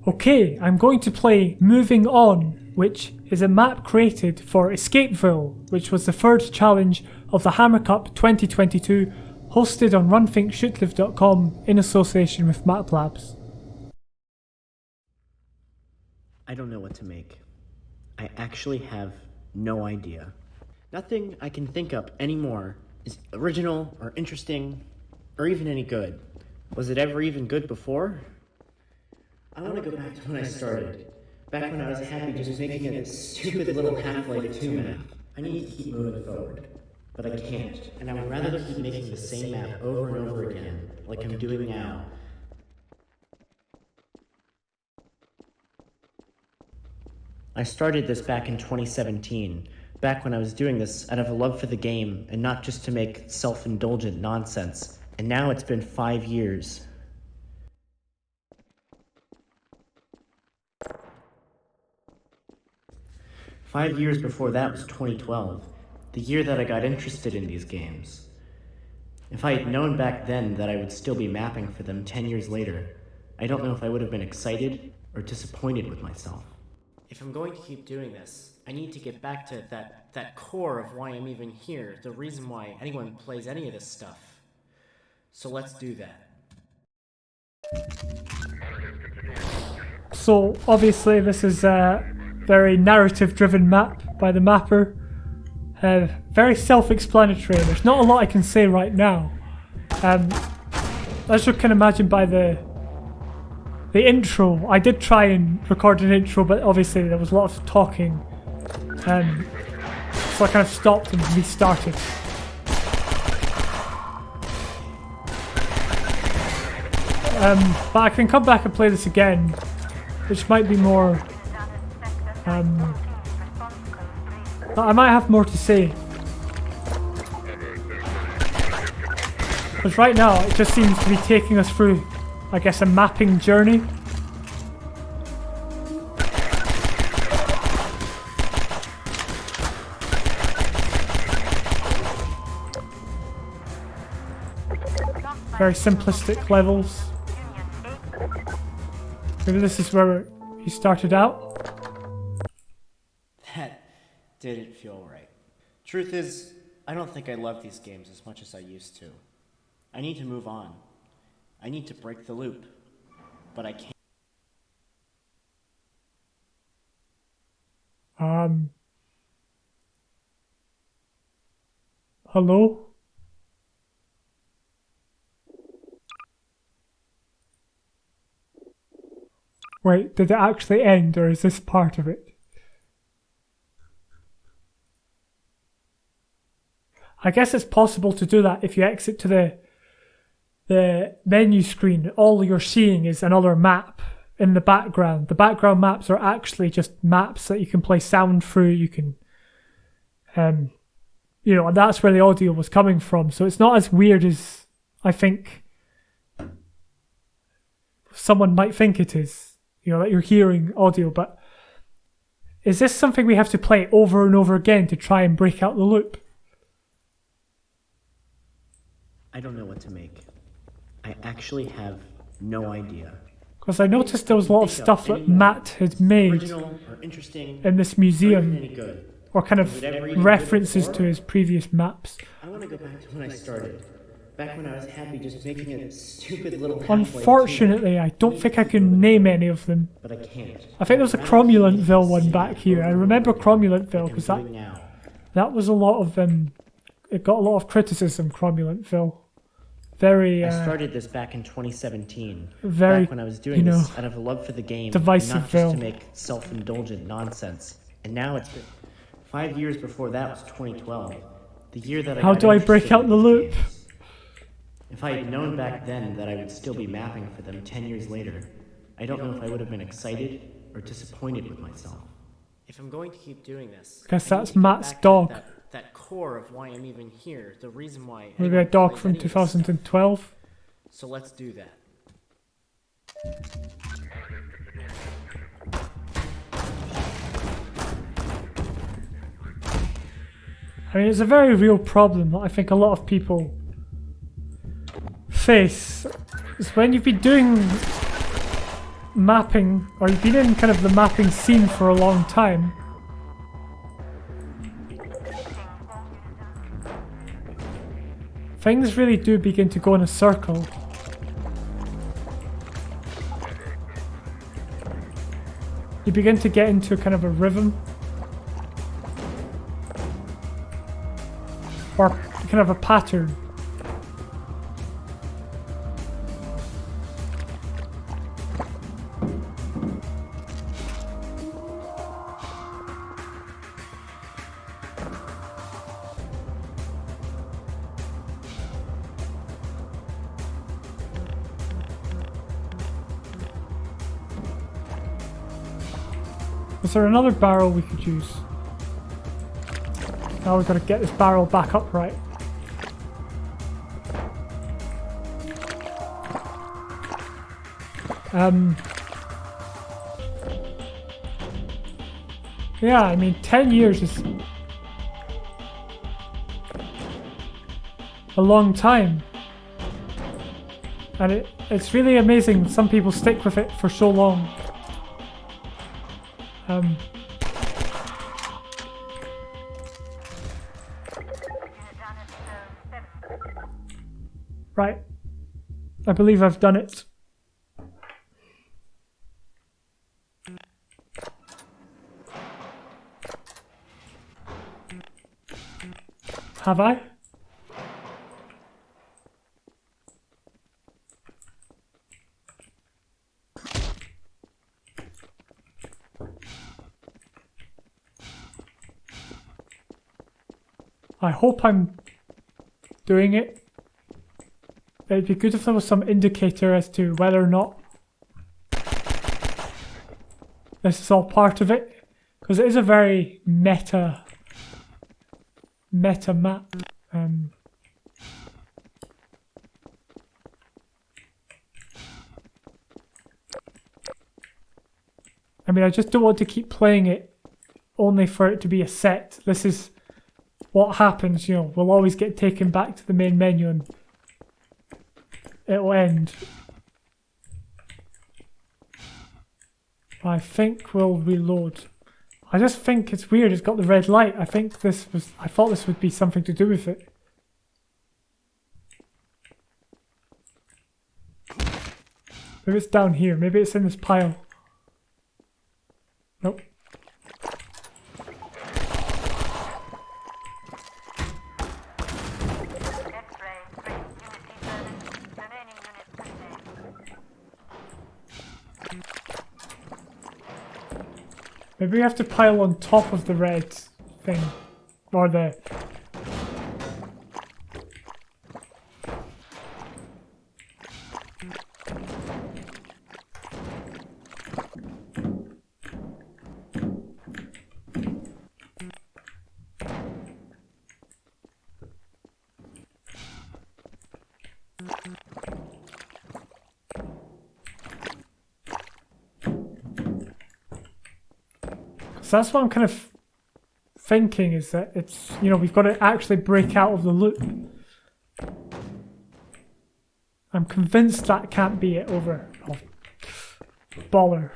Okay, I'm going to play Moving On, which is a map created for EscapeVille, which was the third challenge of the Hammer Cup 2022, hosted on runthinkshootlive.com in association with MapLabs. I don't know what to make. I actually have no idea. Nothing I can think up anymore is original or interesting or even any good. Was it ever even good before? I want to go back to when I started. Back when I was happy just making a stupid little Half-Life 2 map. I need to keep moving forward. But I can't. And I would rather keep making the same map over and over again, like I'm doing now. I started this back in 2017, back when I was doing this out of a love for the game and not just to make self-indulgent nonsense. And now it's been 5 years. Five years before that was 2012, the year that I got interested in these games. If I had known back then that I would still be mapping for them 10 years later, I don't know if I would have been excited or disappointed with myself. If I'm going to keep doing this, I need to get back to that core of why I'm even here, the reason why anyone plays any of this stuff. So let's do that. So obviously this is a very narrative-driven map by the mapper. Very self-explanatory. There's not a lot I can say right now. As you can imagine by the intro, I did try and record an intro, but obviously there was a lot of talking. So I kind of stopped and restarted. But I can come back and play this again, which might be more... I might have more to say. Because right now it just seems to be taking us through, I guess, a mapping journey. Very simplistic levels. Maybe this is where he started out. That didn't feel right. Truth is, I don't think I love these games as much as I used to. I need to move on. I need to break the loop. But I can't. Hello? Wait, did it actually end, or is this part of it? I guess it's possible to do that if you exit to the menu screen. All you're seeing is another map in the background. The background maps are actually just maps that you can play sound through. You can, and that's where the audio was coming from. So it's not as weird as I think someone might think it is. That you're hearing audio, but is this something we have to play over and over again to try and break out the loop? I don't know what to make. I actually have no idea. Because I noticed there was a lot of stuff that Matt had made in this museum, or kind of references to his previous maps. I want to go back to when I started. Back when I was happy just making a stupid little... Unfortunately, I don't think I can name any of them. But I can't. I think there's a Cromulantville one back here. I remember Cromulantville because that was a lot of... it got a lot of criticism, Cromulantville. Very... I started this back in 2017. Very, back when I was doing this out of a love for the game. Divisive, not just to make self-indulgent nonsense. And now it's been 5 years before that was 2012. The year that I How do I break out the loop? Games. If I had known back then that I would still be mapping for them 10 years later, I don't know if I would have been excited or disappointed with myself. If I'm going to keep doing this, I guess that's Matt's dog. That core of why I'm even here, the reason why... Maybe a dog from 2012. So let's do that. I mean, it's a very real problem that I think a lot of people face. Is when you've been doing mapping, or you've been in kind of the mapping scene for a long time, things really do begin to go in a circle. You begin to get into kind of a rhythm. Or kind of a pattern. Is there another barrel we could use? Now we've got to get this barrel back upright. Yeah, I mean, 10 years is a long time. And it's really amazing some people stick with it for so long. Right. I believe I've done it. Have I? I hope I'm doing it. It'd be good if there was some indicator as to whether or not this is all part of it, because it is a very meta map. I mean, I just don't want to keep playing it only for it to be a set. This is what happens, you know, we'll always get taken back to the main menu and it'll end. I think we'll reload. I just think it's weird, it's got the red light. I thought this would be something to do with it. Maybe it's down here, maybe it's in this pile. Nope. Maybe we have to pile on top of the red thing. Or the... So that's what I'm kind of thinking, is that it's, you know, we've got to actually break out of the loop. I'm convinced that can't be it over. Oh, baller.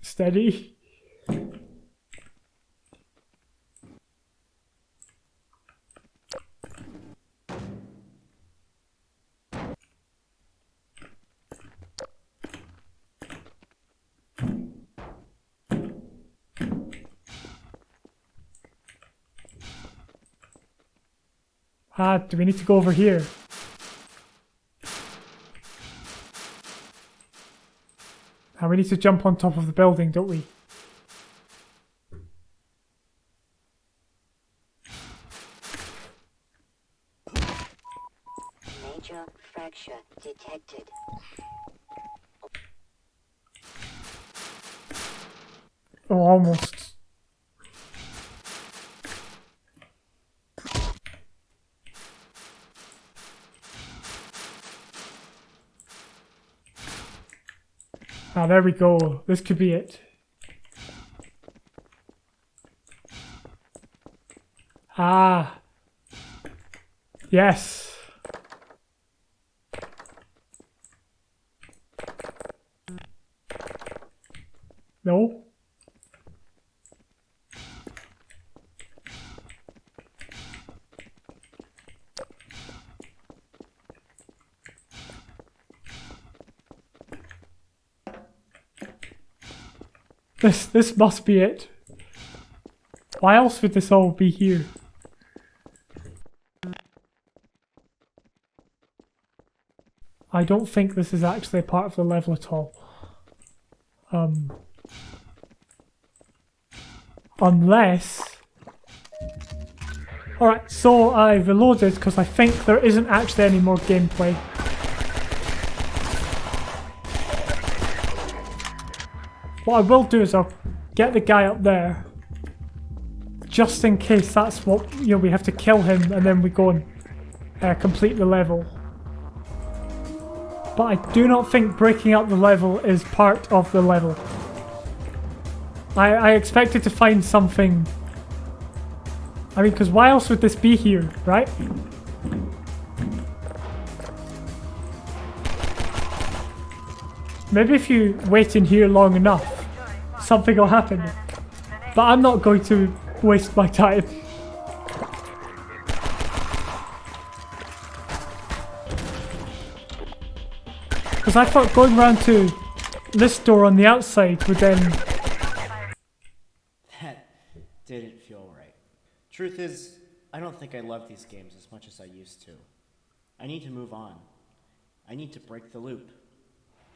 Steady. Do we need to go over here? We need to jump on top of the building, don't we? Major fracture detected. Oh, almost. Ah, there we go. This could be it. Ah. Yes. No. This must be it. Why else would this all be here? I don't think this is actually a part of the level at all. Unless... Alright, so I reloaded because I think there isn't actually any more gameplay. What I will do is I'll get the guy up there, just in case that's what, we have to kill him and then we go and complete the level. But I do not think breaking up the level is part of the level. I expected to find something. I mean, because why else would this be here, right? Maybe if you wait in here long enough, something will happen. But I'm not going to waste my time. Because I thought going around to this door on the outside would then... That didn't feel right. Truth is, I don't think I love these games as much as I used to. I need to move on. I need to break the loop.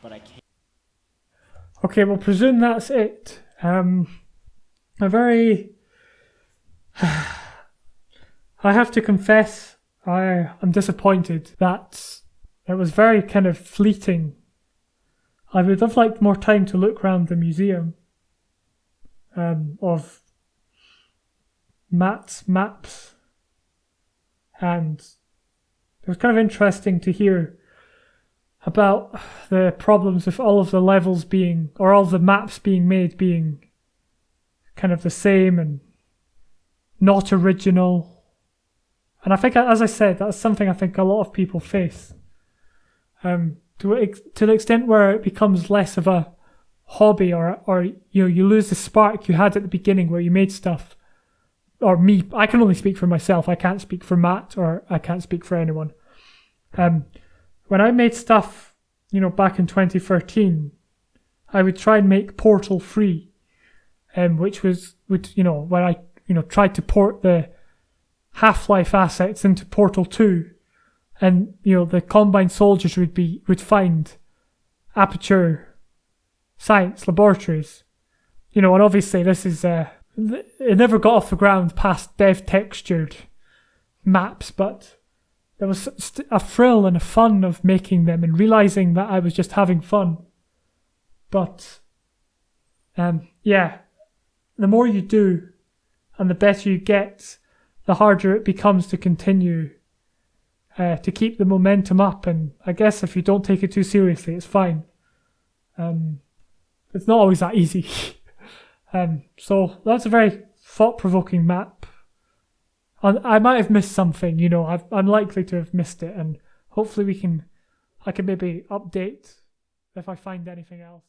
But I can't. Okay, we'll presume that's it. I have to confess, I am disappointed that it was very kind of fleeting. I would have liked more time to look around the museum of Matt's maps, and it was kind of interesting to hear about the problems with all of the levels being, or all of the maps being made being kind of the same and not original. And I think, as I said, that's something I think a lot of people face. To the extent where it becomes less of a hobby, or you lose the spark you had at the beginning where you made stuff. Or me, I can only speak for myself. I can't speak for Matt, or I can't speak for anyone. When I made stuff, back in 2013, I would try and make Portal 3, which would when I tried to port the Half-Life assets into Portal 2, and the Combine soldiers would find Aperture Science laboratories, and obviously this is it never got off the ground past dev textured maps, but there was a thrill and a fun of making them and realizing that I was just having fun. But the more you do and the better you get, the harder it becomes to continue to keep the momentum up. And I guess if you don't take it too seriously, it's fine. It's not always that easy. So that's a very thought-provoking map. I might have missed something, I'm likely to have missed it, and hopefully I can maybe update if I find anything else.